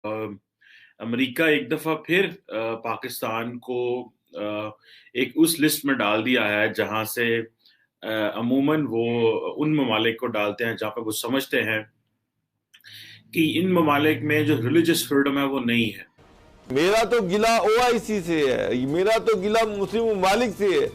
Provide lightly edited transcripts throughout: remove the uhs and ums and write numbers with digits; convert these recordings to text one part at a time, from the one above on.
America एक दफ़ा फिर पाकिस्तान को एक उस लिस्ट में डाल दिया है जहाँ से अमूमन वो उन ममालिक को डालते हैं जहाँ पे वो समझते हैं कि इन ममालिक में जो रिलीजियस फ्रीडम है वो नहीं है। मेरा तो गिला ओआईसी से है, मेरा तो गिला मुस्लिम ममालिक से है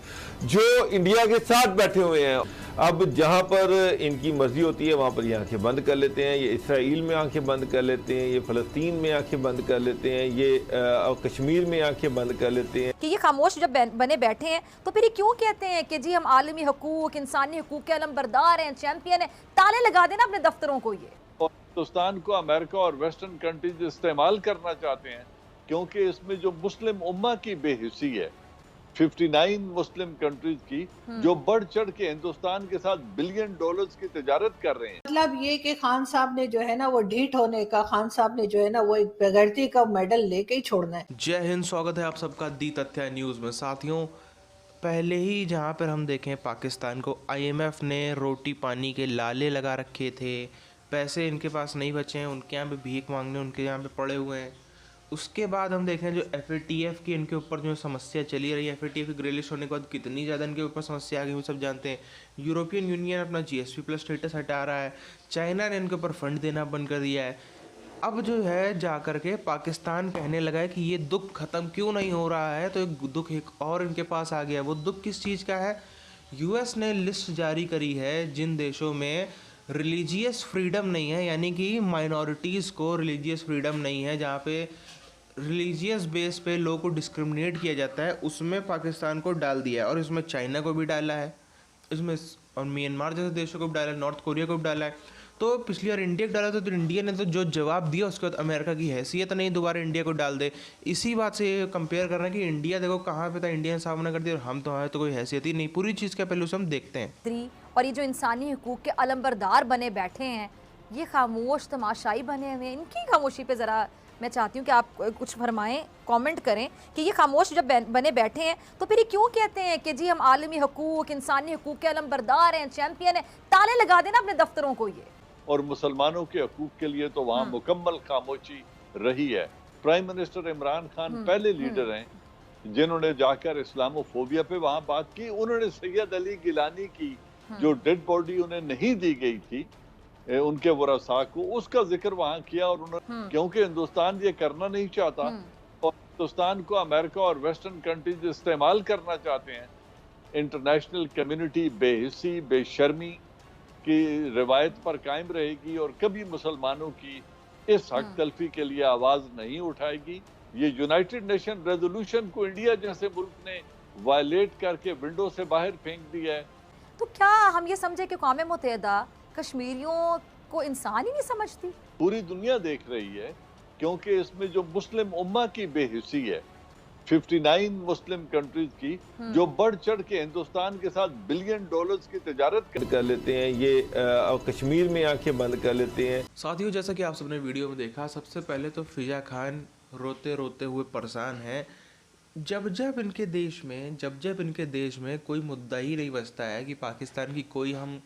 जो इंडिया के साथ बैठे हुए हैं। अब जहां पर इनकी मर्जी होती है वहां पर ये आंखें बंद कर लेते हैं, ये इसराइल में आंखें बंद कर लेते हैं, ये फ़लस्तीन में आंखें बंद कर लेते हैं, ये कश्मीर में आंखें बंद कर लेते हैं कि ये खामोश जब बने बैठे हैं तो फिर ये क्यों कहते हैं कि जी हम आलमी हकूक, इंसानी हकूक के अलमबरदार हैं, चैंपियन हैं। ताले लगा देना अपने दफ्तरों को। ये और हिंदुस्तान को अमेरिका और वेस्टर्न कंट्रीज इस्तेमाल करना चाहते हैं क्योंकि इसमें जो मुस्लिम उम्मा की बेहिसी है 59 मुस्लिम कंट्रीज की जो बढ़ चढ़ के हिंदुस्तान के साथ बिलियन डॉलर्स की तिजारत कर रहे हैं। मतलब ये कि खान साहब ने जो है ना वो ढीठ होने का, खान साहब ने जो है ना वो एक बेगैरती का मेडल लेके ही छोड़ना है। जय हिंद, स्वागत है आप सबका दी तथ्य न्यूज़ में। साथियों, पहले ही जहां पर हम देखें पाकिस्तान को आईएमएफ ने रोटी पानी के लाले लगा रखे थे, पैसे इनके पास नहीं बचे हैं, उनके यहाँ पे भीख मांगने उनके यहाँ पे पड़े हुए हैं। उसके बाद हम देखें जो एफएटीएफ की इनके ऊपर जो समस्या चली रही है, एफएटीएफ की ग्रे लिस्ट होने के बाद कितनी ज़्यादा इनके ऊपर समस्या आ गई हम सब जानते हैं। यूरोपियन यूनियन अपना जीएसपी प्लस स्टेटस हटा रहा है, चाइना ने इनके ऊपर फंड देना बंद कर दिया है। अब जो है जा कर के पाकिस्तान कहने लगा है कि ये दुख ख़त्म क्यों नहीं हो रहा है, तो एक दुख एक और इनके पास आ गया है। वो दुख किस चीज़ का है? यूएस ने लिस्ट जारी करी है जिन देशों में रिलीजियस फ्रीडम नहीं है, यानी कि माइनॉरिटीज़ को रिलीजियस फ्रीडम नहीं है, जहाँ पे रिलीजियस बेस पे लोगों को डिस्क्रिमिनेट किया जाता है, उसमें पाकिस्तान को डाल दिया है। और इसमें चाइना को भी डाला है, इसमें और म्यांमार जैसे देशों को भी डाला है, नॉर्थ कोरिया को भी डाला है। तो पिछली बार इंडिया को डाला था तो इंडिया ने तो जो जवाब दिया उसके बाद अमेरिका की हैसियत नहीं दोबारा इंडिया को डाल दे। इसी बात से ये कंपेयर कर रहे हैं कि इंडिया देखो कहाँ पे था, इंडिया ने सामना कर दिया और हम तो हमारे तो कोई हैसियत ही नहीं। पूरी चीज़ का पहलू से हम देखते हैं। और ये जो इंसानी हकूक के अलमबरदार बने बैठे हैं, ये खामोश तमाशाई बने हुए हैं। इनकी खामोशी पे ज़रा मैं चाहती हूँ कि आप कुछ फरमाएं, कमेंट करें कि ये खामोश जब बने बैठे हैं तो फिर ये क्यों कहते हैं कि जी हम आलमी हकूक, इंसानी हकूक के अलमबरदार हैं, चैंपियन हैं। ताले लगा देना अपने दफ्तरों को। ये और मुसलमानों के हकूक के लिए तो वहाँ मुकम्मल खामोशी रही है। प्राइम मिनिस्टर इमरान खान पहले लीडर हैं जिन्होंने जाकर इस्लामोफोबिया पे वहाँ बात की। उन्होंने सैयद अली गिलानी की जो डेड बॉडी उन्हें नहीं दी गई थी उनके वरसा को, उसका जिक्र वहाँ किया। और उन्होंने क्योंकि हिंदुस्तान ये करना नहीं चाहता और हिंदुस्तान को अमेरिका और वेस्टर्न कंट्रीज इस्तेमाल करना चाहते हैं, इंटरनेशनल कम्युनिटी बेहिस्सी बेशर्मी की रिवायत पर कायम रहेगी और कभी मुसलमानों की इस हक तलफी के लिए आवाज नहीं उठाएगी। ये यूनाइटेड नेशन रेजोल्यूशन को इंडिया जैसे मुल्क ने वायलेट करके विंडो से बाहर फेंक दिया है। तो क्या हम ये समझे कि कौम मुत्तहिदा कश्मीरियों को इंसान ही नहीं समझती? पूरी दुनिया देख रही है क्योंकि इसमें जो मुस्लिम उम्मा की बेहिसी है 59 मुस्लिम कंट्रीज की जो बढ़ चढ़ के हिंदुस्तान के साथ बिलियन डॉलर्स की तिजारत कर लेते हैं, ये कश्मीर में आंखें बंद कर लेते हैं। साथियों, जैसा कि आप सबने वीडियो में देखा, सबसे पहले तो फिजा खान रोते रोते हुए परेशान है। जब जब इनके देश में कोई मुद्दा ही नहीं बचता है कि पाकिस्तान की कोई हम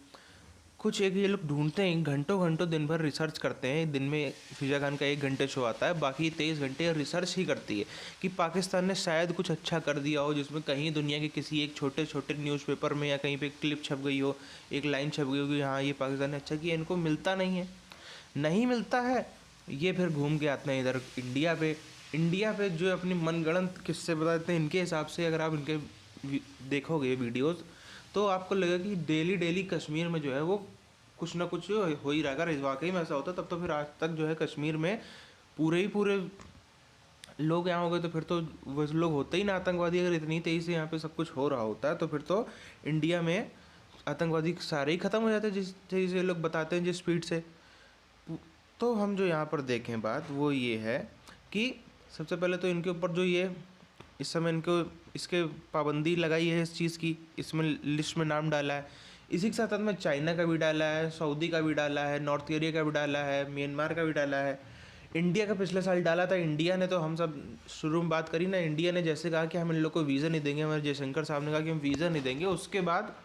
कुछ एक ये लोग ढूंढते हैं, घंटों घंटों दिन भर रिसर्च करते हैं। दिन में फिजा खान का 1 घंटे शो आता है, बाकी 23 घंटे रिसर्च ही करती है कि पाकिस्तान ने शायद कुछ अच्छा कर दिया हो, जिसमें कहीं दुनिया के किसी एक छोटे छोटे न्यूज़पेपर में या कहीं पे क्लिप छप गई हो, एक लाइन छप गई हो कि हाँ ये पाकिस्तान ने अच्छा किया। इनको मिलता नहीं मिलता है। ये फिर घूम के आते हैं इधर इंडिया पे जो अपनी मनगढ़ंत किस्से बताते हैं। इनके हिसाब से अगर आप इनके देखोगे वीडियोज़ तो आपको लगेगा कि डेली कश्मीर में जो है वो कुछ ना कुछ हो ही रहा है। अगर इस वाकई में ऐसा होता तब तो फिर आज तक जो है कश्मीर में पूरे लोग यहाँ हो गए, तो फिर तो वो लोग होते ही ना आतंकवादी। अगर इतनी तेज़ी से यहाँ पे सब कुछ हो रहा होता है तो फिर तो इंडिया में आतंकवादी सारे ही ख़त्म हो जाते जिस तेज़ी से लोग बताते हैं, जिस स्पीड से। तो हम जो यहाँ पर देखें बात वो ये है कि सबसे पहले तो इनके ऊपर जो ये इस समय इनको इसके पाबंदी लगाई है इस चीज़ की, इसमें लिस्ट में नाम डाला है। इसी के साथ में चाइना का भी डाला है, सऊदी का भी डाला है, नॉर्थ कोरिया का भी डाला है, म्यांमार का भी डाला है। इंडिया का पिछले साल डाला था। इंडिया ने तो हम सब शुरू में बात करी ना, इंडिया ने जैसे कहा कि हम इन लोग को वीज़ा नहीं देंगे, हमारे जयशंकर साहब ने कहा कि हम वीज़ा नहीं देंगे, उसके बाद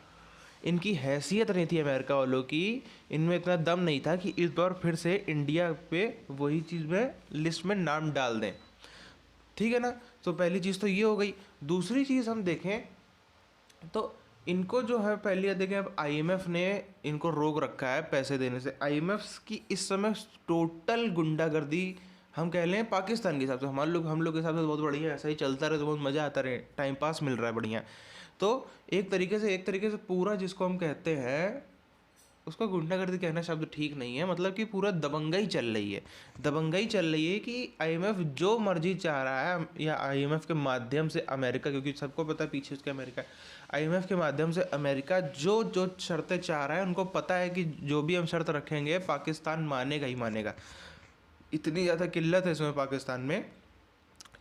इनकी हैसियत नहीं थी अमेरिका वालों की, इनमें इतना दम नहीं था कि इस बार फिर से इंडिया पे वही चीज़ में लिस्ट में नाम डाल दें। ठीक है ना। तो पहली चीज़ तो ये हो गई। दूसरी चीज़ हम देखें तो इनको जो है पहले देखें, अब आईएमएफ ने इनको रोक रखा है पैसे देने से। आईएमएफ की इस समय टोटल गुंडागर्दी हम कह लें पाकिस्तान के हिसाब से, हम लोग के हिसाब से बहुत बढ़िया, ऐसा ही चलता रहे तो बहुत मज़ा आता रहे, टाइम पास मिल रहा है बढ़िया। तो एक तरीके से पूरा जिसको हम कहते हैं उसको गुंडागर्दी कहना शब्द ठीक नहीं है, मतलब कि पूरा दबंगई चल रही है। दबंगई चल रही है कि आईएमएफ जो मर्जी चाह रहा है, या आईएमएफ के माध्यम से अमेरिका, क्योंकि सबको पता है पीछे उसके अमेरिका, आईएमएफ के माध्यम से अमेरिका जो जो शर्तें चाह रहा है, उनको पता है कि जो भी हम शर्त रखेंगे पाकिस्तान मानेगा ही मानेगा। इतनी ज़्यादा किल्लत है इसमें पाकिस्तान में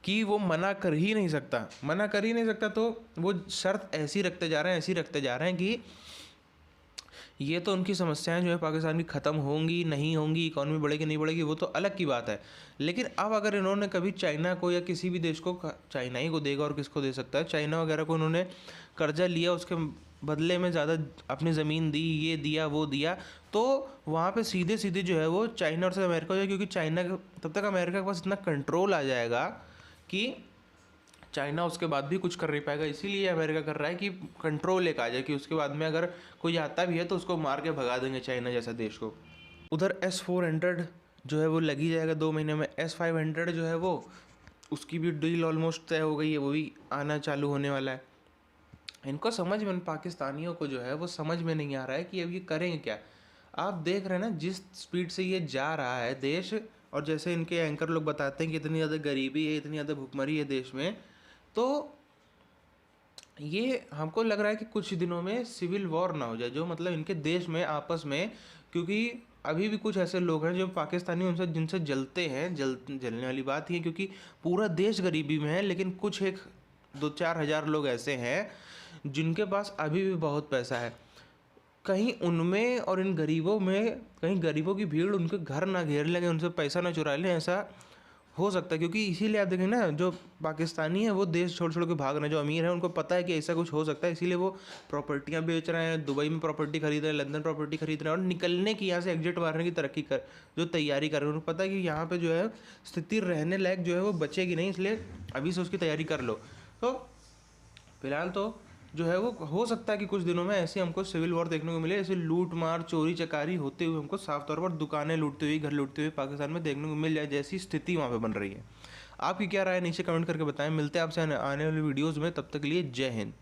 कि वो मना कर ही नहीं सकता। तो वो शर्त ऐसी रखते जा रहे हैं कि ये तो उनकी समस्याएं जो है पाकिस्तान की ख़त्म होंगी नहीं होंगी, इकॉनमी बढ़ेगी नहीं बढ़ेगी, वो तो अलग की बात है। लेकिन अब अगर इन्होंने कभी चाइना को या किसी भी देश को, चाइना ही को देगा और किसको दे सकता है, चाइना वगैरह को उन्होंने कर्जा लिया, उसके बदले में ज़्यादा अपनी ज़मीन दी, ये दिया वो दिया, तो वहाँ पे सीधे जो है वो चाइना और से अमेरिका हो जाए, क्योंकि चाइना तब तक अमेरिका के पास इतना कंट्रोल आ जाएगा कि चाइना उसके बाद भी कुछ कर नहीं पाएगा। इसीलिए अमेरिका कर रहा है कि कंट्रोल एक आ जाए, कि उसके बाद में अगर कोई आता भी है तो उसको मार के भगा देंगे चाइना जैसा देश को। उधर S-400 जो है वो लगी जाएगा 2 महीने में। S-500 जो है वो उसकी भी डील ऑलमोस्ट तय हो गई है, वो भी आना चालू होने वाला है। इनको समझ में, पाकिस्तानियों को जो है वो समझ में नहीं आ रहा है कि अब ये करेंगे क्या। आप देख रहे हैं ना जिस स्पीड से ये जा रहा है देश, और जैसे इनके एंकर लोग बताते हैं कि इतनी ज़्यादा गरीबी है, इतनी ज़्यादा भुखमरी है देश में, तो ये हमको लग रहा है कि कुछ दिनों में सिविल वॉर ना हो जाए, जो मतलब इनके देश में आपस में, क्योंकि अभी भी कुछ ऐसे लोग हैं जो पाकिस्तानी उनसे जिनसे जलते हैं, जलने वाली बात ही है, क्योंकि पूरा देश गरीबी में है, लेकिन कुछ एक 2-4 हज़ार लोग ऐसे हैं जिनके पास अभी भी बहुत पैसा है। कहीं उनमें और इन गरीबों में, कहीं गरीबों की भीड़ उनके घर ना घेर लेंगे, उनसे पैसा ना चुरा लें, ऐसा हो सकता है। क्योंकि इसीलिए आप देखें ना, जो पाकिस्तानी है वो देश छोड़ के भाग रहे हैं, जो अमीर है उनको पता है कि ऐसा कुछ हो सकता है, इसीलिए वो प्रॉपर्टियां बेच रहे हैं, दुबई में प्रॉपर्टी खरीद रहे हैं, लंदन प्रॉपर्टी खरीद रहे हैं, और निकलने की, यहाँ से एग्जिट मारने की जो तैयारी कर रहे हैं। उनको पता है कि यहाँ पर जो है स्थिति रहने लायक जो है वो बचेगी नहीं, इसलिए अभी से उसकी तैयारी कर लो। तो फिलहाल तो जो है वो हो सकता है कि कुछ दिनों में ऐसे हमको सिविल वॉर देखने को मिले, ऐसे लूट मार चोरी चकारी होते हुए हमको साफ तौर पर दुकानें लूटते हुए, घर लूटते हुए पाकिस्तान में देखने को मिल जाए, जैसी स्थिति वहाँ पे बन रही है। आपकी क्या राय है नीचे कमेंट करके बताएं। मिलते हैं आपसे आने वाली वीडियोज़ में, तब तक के लिए जय हिंद।